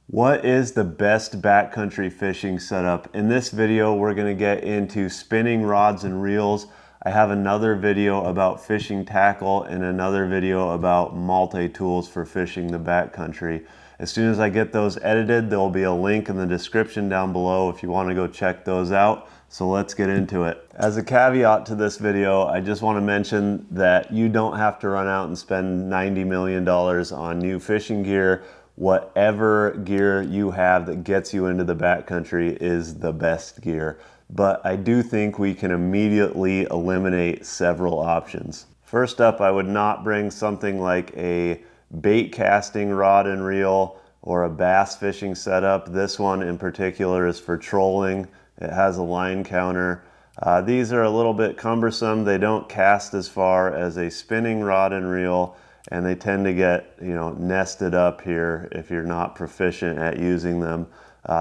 What is the best backcountry fishing setup? In this video, we're going to get into spinning rods and reels. I have another video about fishing tackle and another video about multi-tools for fishing the backcountry. As soon as I get those edited, there will be a link in the description down below if you want to go check those out. So let's get into it. As a caveat to this video, I just want to mention that you don't have to run out and spend $90 million on new fishing gear. Whatever gear you have that gets you into the backcountry is the best gear. But I do think we can immediately eliminate several options. First up, I would not bring something like a bait casting rod and reel or a bass fishing setup. This one in particular is for trolling. It has a line counter. These are a little bit cumbersome. They don't cast as far as a spinning rod and reel, and they tend to get, nested up here if you're not proficient at using them.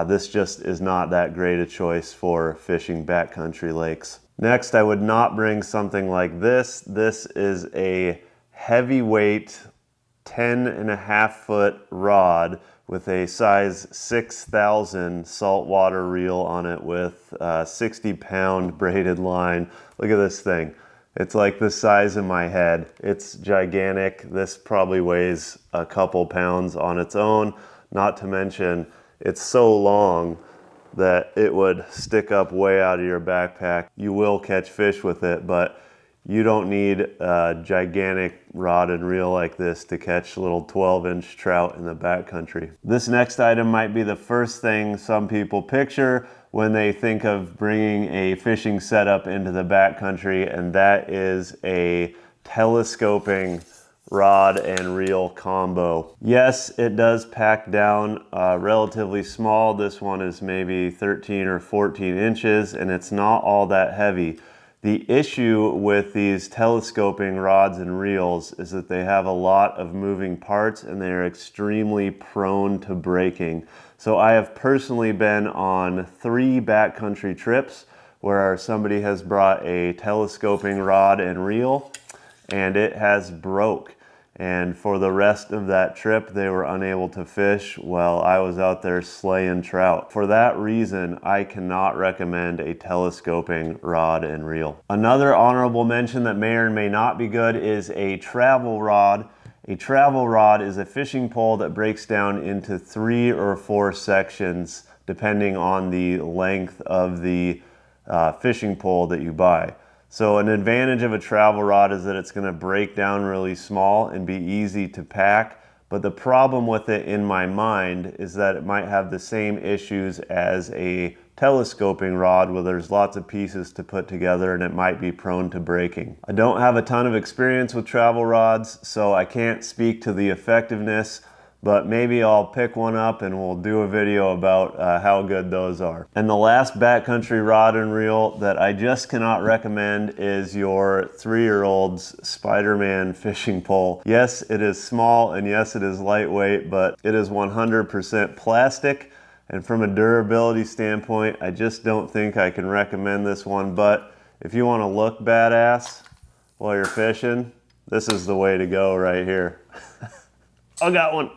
This just is not that great a choice for fishing backcountry lakes. Next, I would not bring something like this. This is a heavyweight 10.5-foot rod with a size 6,000 saltwater reel on it with 60-pound braided line. Look at this thing. It's like the size of my head. It's gigantic. This probably weighs a couple pounds on its own. Not to mention, it's so long that it would stick up way out of your backpack. You will catch fish with it, but you don't need a gigantic rod and reel like this to catch little 12-inch trout in the backcountry. This next item might be the first thing some people picture when they think of bringing a fishing setup into the backcountry, and that is a telescoping rod and reel combo. Yes, it does pack down relatively small. This one is maybe 13 or 14 inches, and it's not all that heavy. The issue with these telescoping rods and reels is that they have a lot of moving parts and they are extremely prone to breaking. So I have personally been on 3 backcountry trips where somebody has brought a telescoping rod and reel and it has broke. And for the rest of that trip, they were unable to fish while I was out there slaying trout. For that reason, I cannot recommend a telescoping rod and reel. Another honorable mention that may or may not be good is a travel rod. A travel rod is a fishing pole that breaks down into 3 or 4 sections depending on the length of the fishing pole that you buy. So an advantage of a travel rod is that it's going to break down really small and be easy to pack. But the problem with it in my mind is that it might have the same issues as a telescoping rod where there's lots of pieces to put together and it might be prone to breaking. I don't have a ton of experience with travel rods, so I can't speak to the effectiveness, but maybe I'll pick one up and we'll do a video about how good those are. And the last backcountry rod and reel that I just cannot recommend is your 3-year-old's Spider-Man fishing pole. Yes, it is small and yes, it is lightweight, but it is 100% plastic. And from a durability standpoint, I just don't think I can recommend this one. But if you want to look badass while you're fishing, this is the way to go right here. I got one.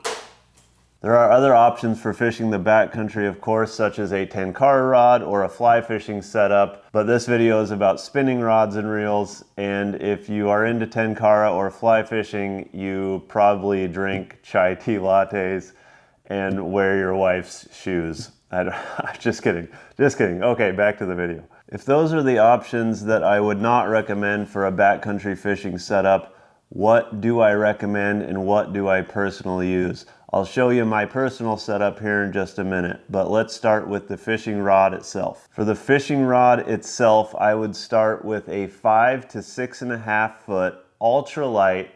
There are other options for fishing the backcountry, of course, such as a tenkara rod or a fly fishing setup, but this video is about spinning rods and reels, and if you are into tenkara or fly fishing, you probably drink chai tea lattes and wear your wife's shoes. Just kidding, just kidding. Okay, back to the video. If those are the options that I would not recommend for a backcountry fishing setup, what do I recommend and what do I personally use? I'll show you my personal setup here in just a minute, but let's start with the fishing rod itself. For the fishing rod itself, I would start with a 5 to 6.5 foot ultralight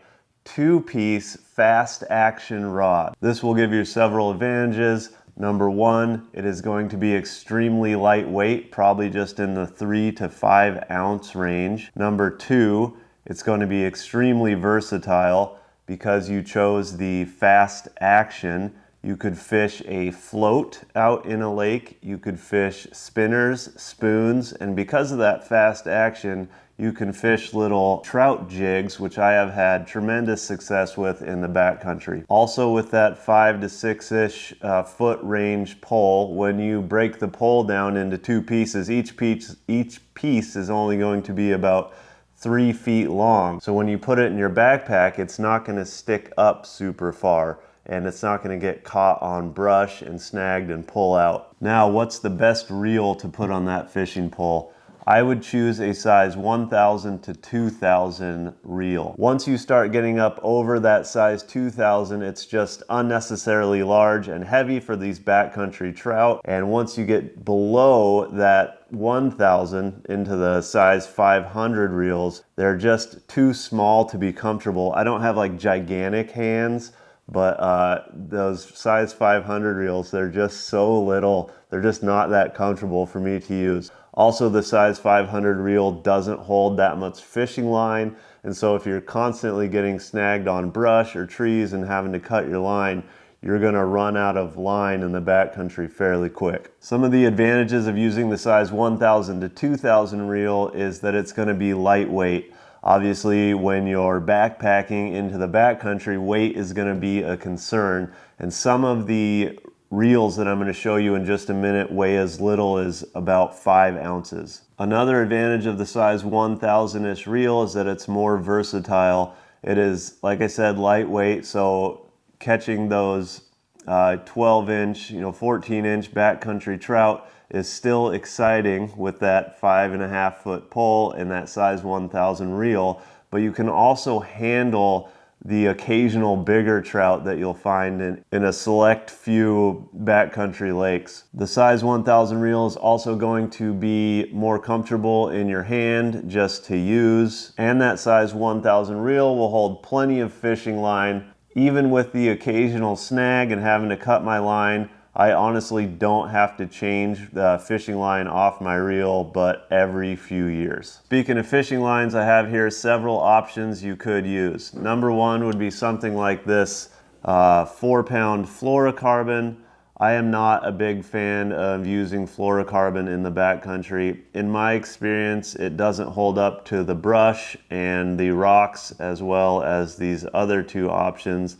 2-piece fast action rod. This will give you several advantages. Number 1, it is going to be extremely lightweight, probably just in the 3 to 5 ounce range. Number 2, it's going to be extremely versatile because you chose the fast action. You could fish a float out in a lake, you could fish spinners, spoons, and because of that fast action, you can fish little trout jigs, which I have had tremendous success with in the backcountry. Also with that 5 to 6-ish foot range pole, when you break the pole down into two pieces, each piece is only going to be about 3 feet long. So when you put it in your backpack, it's not going to stick up super far, and it's not going to get caught on brush and snagged and pull out. Now, what's the best reel to put on that fishing pole? I would choose a size 1,000 to 2,000 reel. Once you start getting up over that size 2,000, it's just unnecessarily large and heavy for these backcountry trout. And once you get below that 1,000 into the size 500 reels, they're just too small to be comfortable. I don't have like gigantic hands, but those size 500 reels, they're just so little. They're just not that comfortable for me to use. Also, the size 500 reel doesn't hold that much fishing line, and so if you're constantly getting snagged on brush or trees and having to cut your line, you're gonna run out of line in the backcountry fairly quick. Some of the advantages of using the size 1,000 to 2,000 reel is that it's gonna be lightweight. Obviously, when you're backpacking into the backcountry, weight is gonna be a concern, and some of the reels that I'm going to show you in just a minute weigh as little as about 5 ounces. Another advantage of the size 1,000-ish reel is that it's more versatile. It is, like I said, lightweight, so catching those 12-inch, 14-inch backcountry trout is still exciting with that 5.5-foot pole and that size 1,000 reel, but you can also handle the occasional bigger trout that you'll find in a select few backcountry lakes. The size 1,000 reel is also going to be more comfortable in your hand just to use, and that size 1,000 reel will hold plenty of fishing line. Even with the occasional snag and having to cut my line, I honestly don't have to change the fishing line off my reel but every few years. Speaking of fishing lines, I have here several options you could use. Number one would be something like this 4-pound fluorocarbon. I am not a big fan of using fluorocarbon in the backcountry. In my experience, it doesn't hold up to the brush and the rocks as well as these other two options.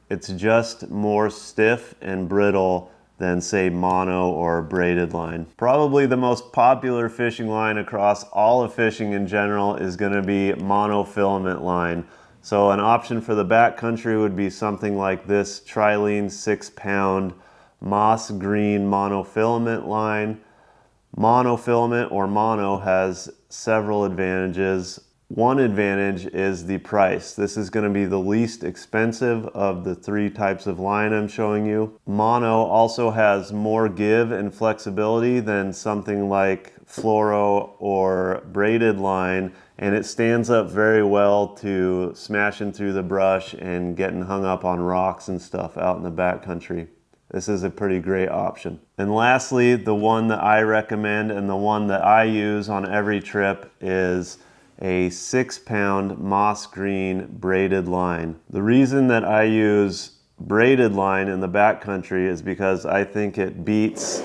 It's just more stiff and brittle than say mono or braided line. Probably the most popular fishing line across all of fishing in general is going to be monofilament line. So an option for the backcountry would be something like this Trilene 6-pound moss green monofilament line. Monofilament or mono has several advantages. One advantage is the price. This is going to be the least expensive of the 3 types of line I'm showing you. Mono also has more give and flexibility than something like fluoro or braided line, and it stands up very well to smashing through the brush and getting hung up on rocks and stuff out in the backcountry. This is a pretty great option. And lastly, the one that I recommend and the one that I use on every trip is a 6-pound moss green braided line. The reason that I use braided line in the backcountry is because I think it beats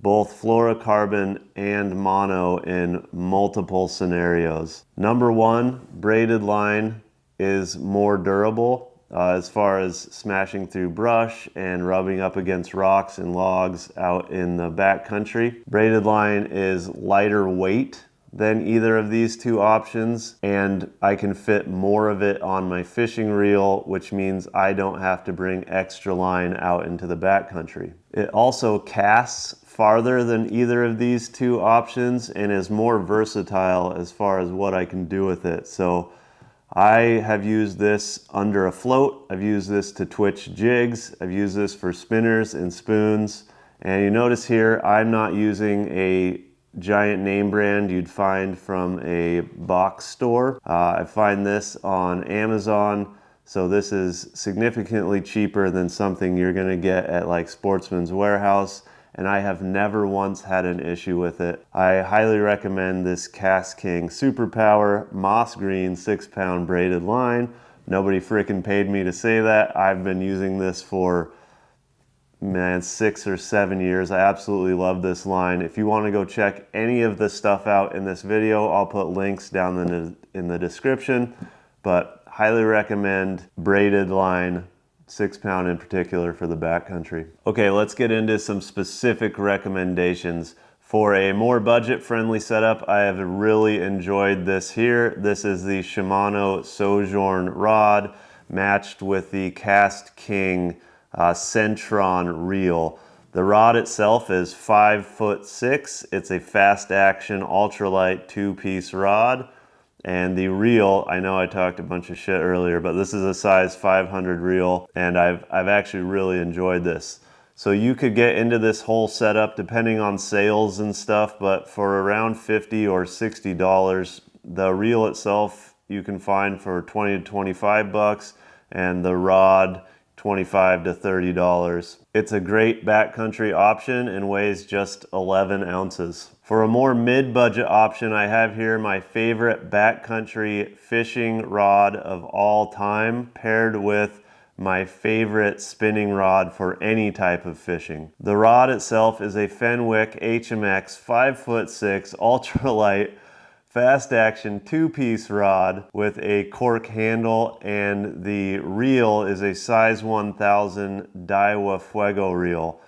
both fluorocarbon and mono in multiple scenarios. Number one, braided line is more durable as far as smashing through brush and rubbing up against rocks and logs out in the backcountry. Braided line is lighter weight than either of these two options, and I can fit more of it on my fishing reel, which means I don't have to bring extra line out into the backcountry. It also casts farther than either of these two options and is more versatile as far as what I can do with it. So I have used this under a float, I've used this to twitch jigs, I've used this for spinners and spoons, and you notice here I'm not using a giant name brand you'd find from a box store. I find this on Amazon, so this is significantly cheaper than something you're gonna get at like Sportsman's Warehouse, and I have never once had an issue with it. I highly recommend this Cast King Superpower Moss Green 6-pound braided line. Nobody freaking paid me to say that. I've been using this for man, 6 or 7 years. I absolutely love this line. If you want to go check any of the stuff out in this video, I'll put links down in the description, but highly recommend braided line, 6-pound in particular for the backcountry. Okay, let's get into some specific recommendations. For a more budget-friendly setup, I have really enjoyed this here. This is the Shimano Sojourn rod matched with the Cast King Centron reel. The rod itself is 5'6". It's a fast action ultralight 2-piece rod. And the reel, I know I talked a bunch of shit earlier, but this is a size 500 reel, and I've actually really enjoyed this. So you could get into this whole setup depending on sales and stuff, but for around $50 or $60, the reel itself you can find for 20 to 25 bucks, and the rod $25 to $30. It's a great backcountry option and weighs just 11 ounces. For a more mid-budget option, I have here my favorite backcountry fishing rod of all time, paired with my favorite spinning rod for any type of fishing. The rod itself is a Fenwick HMX 5'6" ultralight fast action 2-piece rod with a cork handle, and the reel is a size 1000 Daiwa Fuego reel.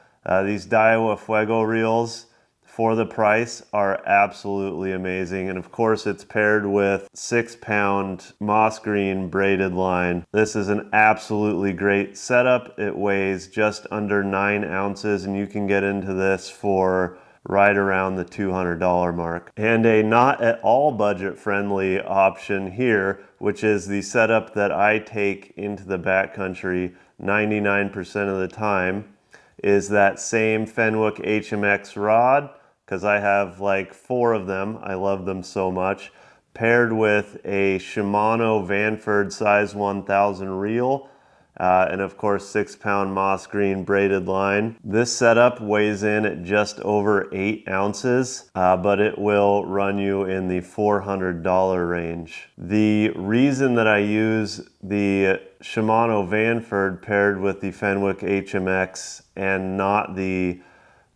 These Daiwa Fuego reels, for the price, are absolutely amazing, and of course it's paired with 6-pound moss green braided line. This is an absolutely great setup. It weighs just under 9 ounces, and you can get into this for right around the $200 mark. And a not at all budget friendly option here, which is the setup that I take into the backcountry 99% of the time, is that same Fenwick HMX rod, because I have like 4 of them. I love them so much, paired with a Shimano Vanford size 1000 reel, and of course 6-pound moss green braided line. This setup weighs in at just over 8 ounces, but it will run you in the $400 range. The reason that I use the Shimano Vanford paired with the Fenwick HMX and not the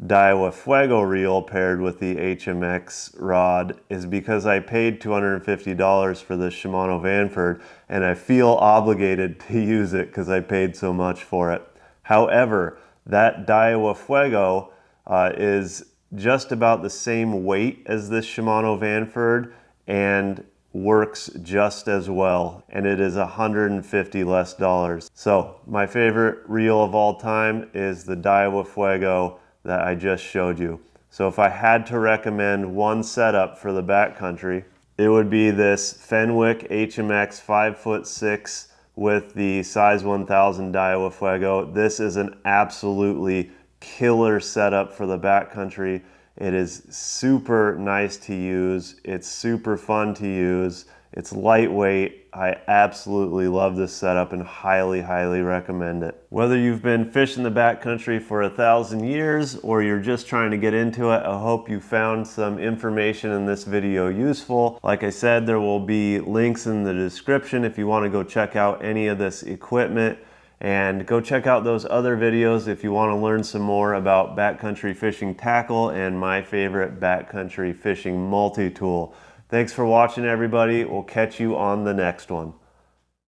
Daiwa Fuego reel paired with the HMX rod is because I paid $250 for the Shimano Vanford, and I feel obligated to use it because I paid so much for it. However, that Daiwa Fuego is just about the same weight as this Shimano Vanford and works just as well, and it is $150 less. So my favorite reel of all time is the Daiwa Fuego that I just showed you. So if I had to recommend one setup for the backcountry, it would be this Fenwick HMX 5'6" with the size 1000 Daiwa Fuego. This is an absolutely killer setup for the backcountry. It is super nice to use. It's super fun to use. It's lightweight. I absolutely love this setup and highly, highly recommend it. Whether you've been fishing the backcountry for 1,000 years or you're just trying to get into it, I hope you found some information in this video useful. Like I said, there will be links in the description if you want to go check out any of this equipment, and go check out those other videos if you want to learn some more about backcountry fishing tackle and my favorite backcountry fishing multi-tool. Thanks for watching, everybody. We'll catch you on the next one.